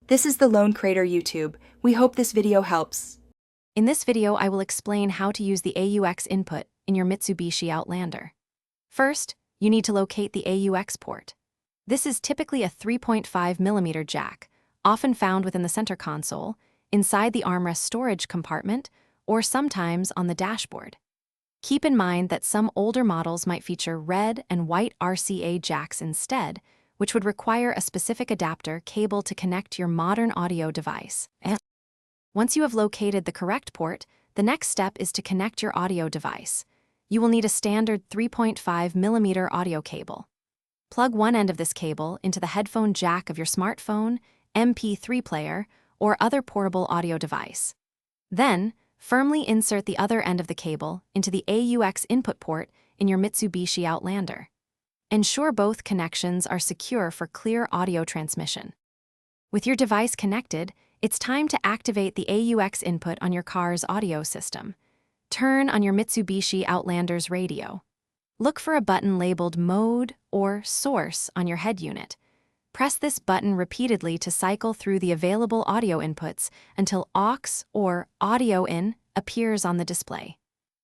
This is the Lone Crater YouTube. We hope this video helps. In this video, I will explain how to use the AUX input in your Mitsubishi Outlander. First, you need to locate the AUX port. This is typically a 3.5mm jack, often found within the center console, inside the armrest storage compartment, or sometimes on the dashboard. Keep in mind that some older models might feature red and white RCA jacks instead, which would require a specific adapter cable to connect your modern audio device. Once you have located the correct port, the next step is to connect your audio device. You will need a standard 3.5mm audio cable. Plug one end of this cable into the headphone jack of your smartphone, MP3 player, or other portable audio device. Then, firmly insert the other end of the cable into the AUX input port in your Mitsubishi Outlander. Ensure both connections are secure for clear audio transmission. With your device connected, it's time to activate the AUX input on your car's audio system. Turn on your Mitsubishi Outlander's radio. Look for a button labeled Mode or Source on your head unit. Press this button repeatedly to cycle through the available audio inputs until AUX or Audio In appears on the display.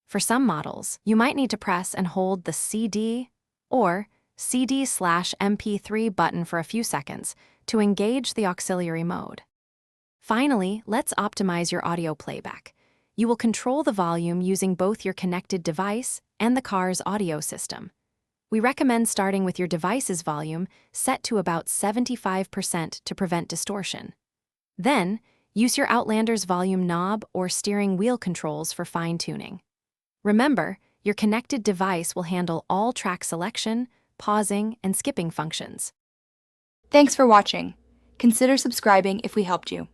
For some models, you might need to press and hold the CD or CD/MP3 button for a few seconds to engage the auxiliary mode. Finally, let's optimize your audio playback. You will control the volume using both your connected device and the car's audio system. We recommend starting with your device's volume set to about 75% to prevent distortion. Then, use your Outlander's volume knob or steering wheel controls for fine-tuning. Remember, your connected device will handle all track selection, pausing, and skipping functions. Thanks for watching. Consider subscribing if we helped you.